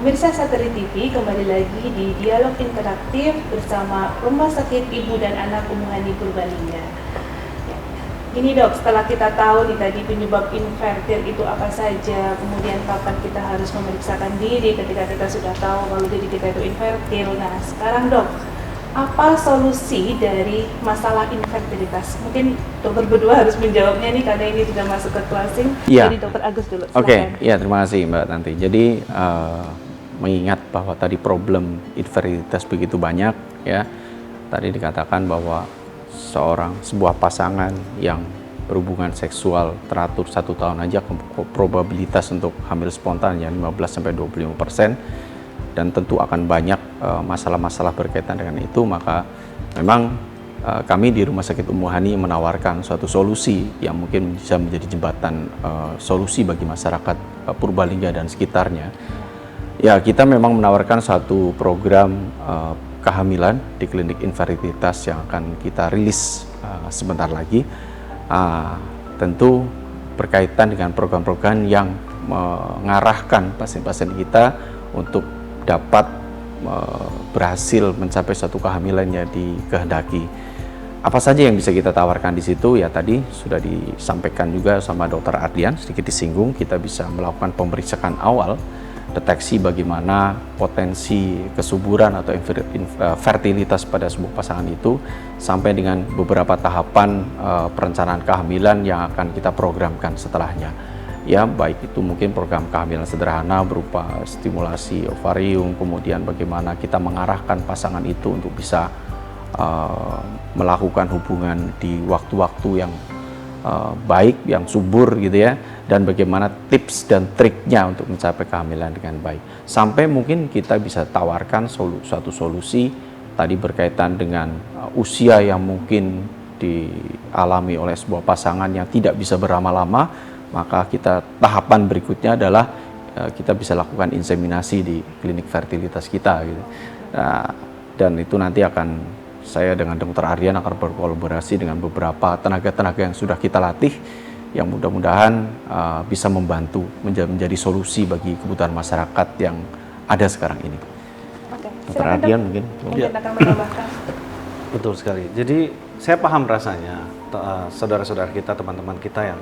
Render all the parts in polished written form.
Pemirsa Satelit TV, kembali lagi di Dialog Interaktif bersama Rumah Sakit Ibu dan Anak Umuhani Purbalingga. Ini dok, setelah kita tahu nih tadi penyebab infertil itu apa saja, kemudian kapan kita harus memeriksakan diri ketika kita sudah tahu kalau diri kita itu infertil. Nah sekarang dok, apa solusi dari masalah infertilitas? Mungkin dokter berdua harus menjawabnya nih karena ini sudah masuk ke closing. Ya. Jadi dokter Agus dulu. Oke, ya terima kasih Mbak Tanti. Jadi mengingat bahwa tadi problem infertilitas begitu banyak, ya tadi dikatakan bahwa sebuah pasangan yang berhubungan seksual teratur 1 tahun aja probabilitas untuk hamil spontan ya 15-25%, dan tentu akan banyak masalah-masalah berkaitan dengan itu. Maka memang kami di Rumah Sakit Umuhani menawarkan suatu solusi yang mungkin bisa menjadi jembatan solusi bagi masyarakat Purbalingga dan sekitarnya. Ya, kita memang menawarkan satu program kehamilan di klinik infertilitas yang akan kita rilis sebentar lagi. Tentu berkaitan dengan program-program yang mengarahkan pasien-pasien kita untuk dapat berhasil mencapai satu kehamilan yang dikehendaki. Apa saja yang bisa kita tawarkan di situ? Ya tadi sudah disampaikan juga sama Dr. Ardian, sedikit disinggung, kita bisa melakukan pemeriksaan awal, deteksi bagaimana potensi kesuburan atau fertilitas pada sebuah pasangan itu, sampai dengan beberapa tahapan perencanaan kehamilan yang akan kita programkan setelahnya. Ya, baik itu mungkin program kehamilan sederhana berupa stimulasi ovarium, kemudian bagaimana kita mengarahkan pasangan itu untuk bisa melakukan hubungan di waktu-waktu yang baik, yang subur gitu ya, dan bagaimana tips dan triknya untuk mencapai kehamilan dengan baik. Sampai mungkin kita bisa tawarkan suatu solusi tadi berkaitan dengan usia yang mungkin dialami oleh sebuah pasangan yang tidak bisa berlama-lama, maka tahapan berikutnya adalah kita bisa lakukan inseminasi di klinik fertilitas kita gitu. Nah, dan itu nanti saya dengan Dr. Ardian akan berkolaborasi dengan beberapa tenaga-tenaga yang sudah kita latih, yang mudah-mudahan bisa membantu menjadi solusi bagi kebutuhan masyarakat yang ada sekarang ini. Oke, Dr. Ardian mungkin akan menambahkan. Betul sekali. Jadi saya paham rasanya saudara-saudara kita, teman-teman kita yang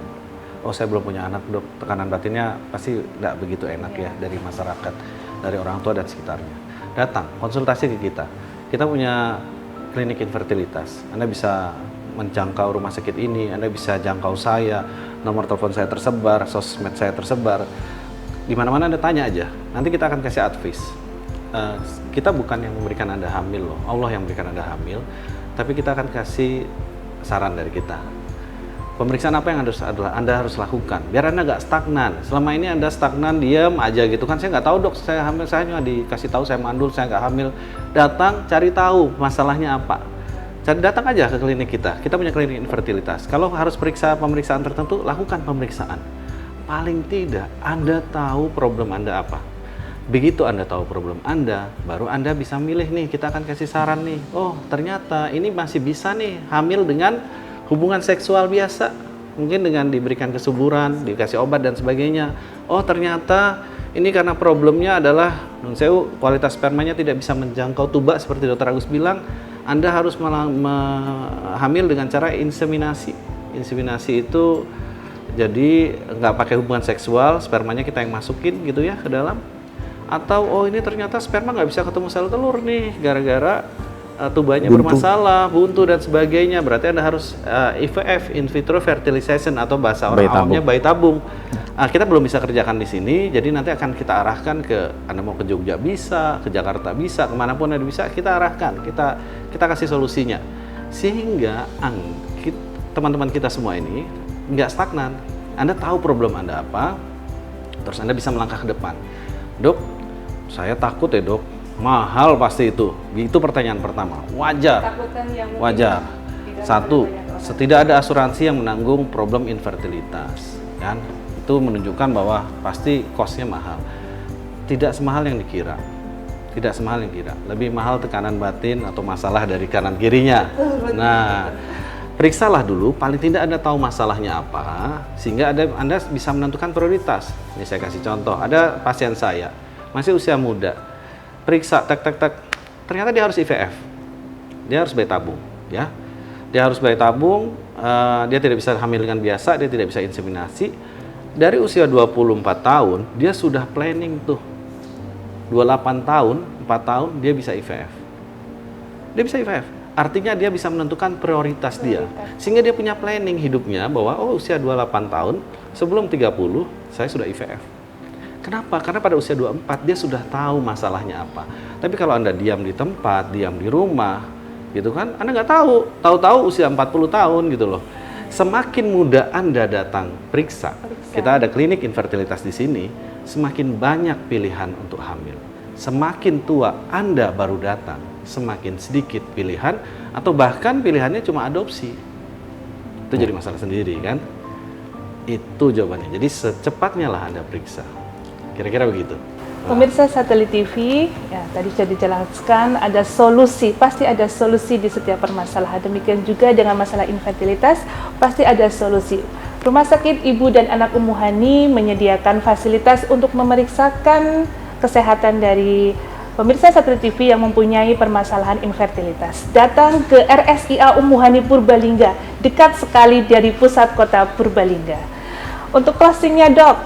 saya belum punya anak dok, tekanan batinnya pasti tidak begitu enak ya dari masyarakat, dari orang tua dan sekitarnya. Datang konsultasi ke kita. Kita punya klinik infertilitas. Anda bisa menjangkau rumah sakit ini, Anda bisa jangkau saya, nomor telepon saya tersebar, sosmed saya tersebar. Di mana-mana Anda tanya aja, nanti kita akan kasih advice. Kita bukan yang memberikan Anda hamil loh, Allah yang memberikan Anda hamil, tapi kita akan kasih saran dari kita. Pemeriksaan apa yang Anda harus lakukan, biar Anda nggak stagnan. Selama ini Anda stagnan, diam aja gitu kan, saya nggak tahu dok, saya hamil, saya hanya dikasih tahu saya mandul, saya nggak hamil. Datang, cari tahu masalahnya apa. Datang aja ke klinik kita punya klinik infertilitas. Kalau harus pemeriksaan tertentu, lakukan pemeriksaan. Paling tidak, Anda tahu problem Anda apa. Begitu Anda tahu problem Anda, baru Anda bisa milih nih, kita akan kasih saran nih. Oh, ternyata ini masih bisa nih hamil dengan hubungan seksual biasa. Mungkin dengan diberikan kesuburan, dikasih obat dan sebagainya. Oh, ternyata ini karena problemnya adalah kualitas spermanya tidak bisa menjangkau tuba seperti Dr. Agus bilang. Anda harus hamil dengan cara inseminasi. Inseminasi itu jadi nggak pakai hubungan seksual, spermanya kita yang masukin gitu ya ke dalam. Atau ini ternyata sperma nggak bisa ketemu sel telur nih gara-gara tubanya bermasalah, buntu dan sebagainya. Berarti Anda harus IVF, in vitro fertilization, atau bahasa orang awamnya bayi tabung. Kita belum bisa kerjakan di sini, jadi nanti akan kita arahkan Anda mau ke Jogja bisa, ke Jakarta bisa, kemanapun Anda bisa, kita arahkan, kita kasih solusinya. Sehingga teman-teman kita semua ini nggak stagnan. Anda tahu problem Anda apa, terus Anda bisa melangkah ke depan. Dok, saya takut ya dok, mahal pasti itu pertanyaan pertama. Wajar. Satu, tidak ada asuransi yang menanggung problem infertilitas, kan? Itu menunjukkan bahwa pasti cost-nya mahal. Tidak semahal yang dikira. Lebih mahal tekanan batin atau masalah dari kanan kirinya. Nah, periksalah dulu, paling tidak Anda tahu masalahnya apa, sehingga Anda bisa menentukan prioritas. Ini saya kasih contoh, ada pasien saya, masih usia muda, periksa, ternyata dia harus IVF, dia harus bayi tabung, ya. Dia harus bayi tabung, dia tidak bisa hamil dengan biasa, dia tidak bisa inseminasi. Dari usia 24 tahun, dia sudah planning tuh. 28 tahun, 4 tahun, dia bisa IVF. Dia bisa IVF. Artinya dia bisa menentukan prioritas dia. Sehingga dia punya planning hidupnya bahwa, oh usia 28 tahun, sebelum 30, saya sudah IVF. Kenapa? Karena pada usia 24, dia sudah tahu masalahnya apa. Tapi kalau Anda diam di tempat, diam di rumah, gitu kan, Anda nggak tahu usia 40 tahun gitu loh. Semakin muda Anda datang periksa, kita ada klinik infertilitas di sini, semakin banyak pilihan untuk hamil. Semakin tua Anda baru datang, semakin sedikit pilihan, atau bahkan pilihannya cuma adopsi. Itu jadi masalah sendiri kan? Itu jawabannya. Jadi secepatnya lah Anda periksa. Kira-kira begitu. Pemirsa Satelit TV, ya tadi sudah dijelaskan ada solusi, pasti ada solusi di setiap permasalahan. Demikian juga dengan masalah infertilitas, pasti ada solusi. Rumah Sakit Ibu dan Anak Umuhani menyediakan fasilitas untuk memeriksakan kesehatan dari pemirsa Satelit TV yang mempunyai permasalahan infertilitas. Datang ke RSIA Umuhani Purbalingga, dekat sekali dari pusat kota Purbalingga. Untuk closingnya dok,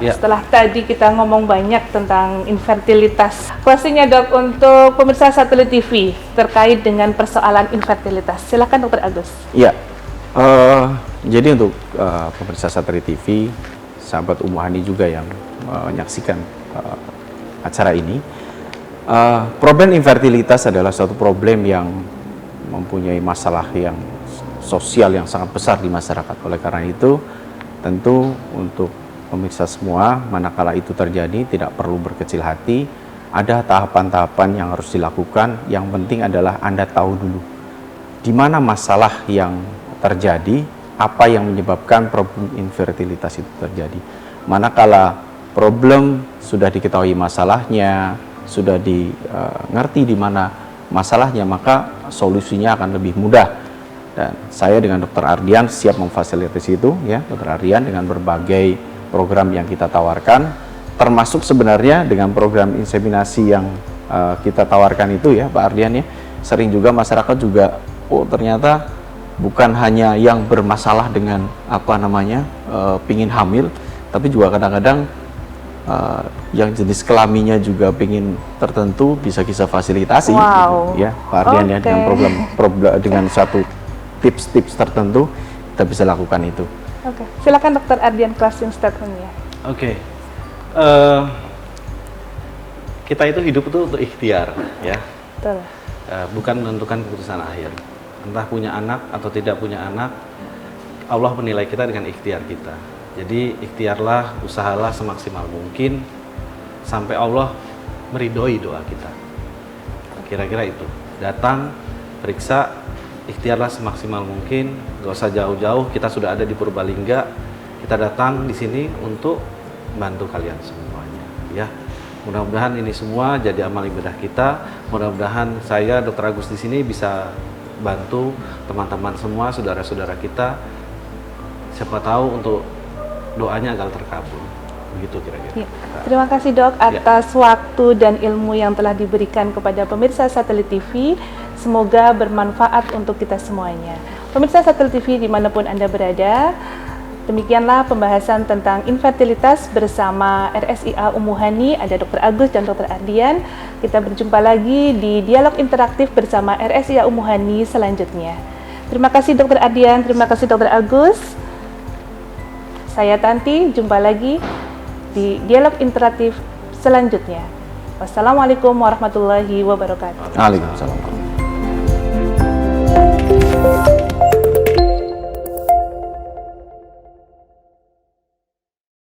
setelah tadi kita ngomong banyak tentang infertilitas, closingnya dok untuk pemirsa Satelit TV terkait dengan persoalan infertilitas. Silakan Dokter Agus. Iya, jadi untuk pemirsa Satelit TV, sahabat Umuhani juga yang menyaksikan acara ini, problem infertilitas adalah suatu problem yang mempunyai masalah yang sosial yang sangat besar di masyarakat. Oleh karena itu, tentu untuk pemirsa semua, manakala itu terjadi, tidak perlu berkecil hati. Ada tahapan-tahapan yang harus dilakukan. Yang penting adalah Anda tahu dulu di mana masalah yang terjadi, apa yang menyebabkan problem infertilitas itu terjadi. Manakala problem sudah diketahui masalahnya, sudah ngerti di mana masalahnya, maka solusinya akan lebih mudah. Dan saya dengan Dr. Ardian siap memfasilitasi itu, ya, Dr. Ardian dengan berbagai program yang kita tawarkan, termasuk sebenarnya dengan program inseminasi yang kita tawarkan itu, ya Pak Ardian, ya, sering juga masyarakat juga, oh ternyata bukan hanya yang bermasalah dengan pingin hamil, tapi juga kadang-kadang yang jenis kelaminnya juga pingin tertentu, bisa kita fasilitasi, gitu, ya Pak Ardian, ya, dengan program dengan satu tips-tips tertentu kita bisa lakukan itu. Oke, silakan Dokter Ardian closing statement-nya. Oke. Kita itu hidup itu untuk ikhtiar, ya. Betul. Bukan menentukan keputusan akhir. Entah punya anak atau tidak punya anak, Allah menilai kita dengan ikhtiar kita. Jadi ikhtiarlah, usahalah semaksimal mungkin sampai Allah meridhoi doa kita. Kira-kira itu. Datang, periksa, ikhtiarlah semaksimal mungkin, gak usah jauh-jauh. Kita sudah ada di Purbalingga, kita datang di sini untuk bantu kalian semuanya, ya. Mudah-mudahan ini semua jadi amal ibadah kita. Mudah-mudahan saya, Dr. Agus di sini bisa bantu teman-teman semua, saudara-saudara kita. Siapa tahu untuk doanya agar terkabul. Begitu kira-kira. Ya. Terima kasih dok atas waktu dan ilmu yang telah diberikan kepada pemirsa Satelit TV. Semoga bermanfaat untuk kita semuanya. Pemirsa Satelit TV dimanapun Anda berada, demikianlah pembahasan tentang infertilitas bersama RSIA Umuhani, ada Dr. Agus dan Dr. Ardian. Kita berjumpa lagi di dialog interaktif bersama RSIA Umuhani selanjutnya. Terima kasih Dr. Ardian, terima kasih Dr. Agus. Saya Tanti, jumpa lagi di dialog interaktif selanjutnya. Wassalamualaikum warahmatullahi wabarakatuh. Waalaikumsalam.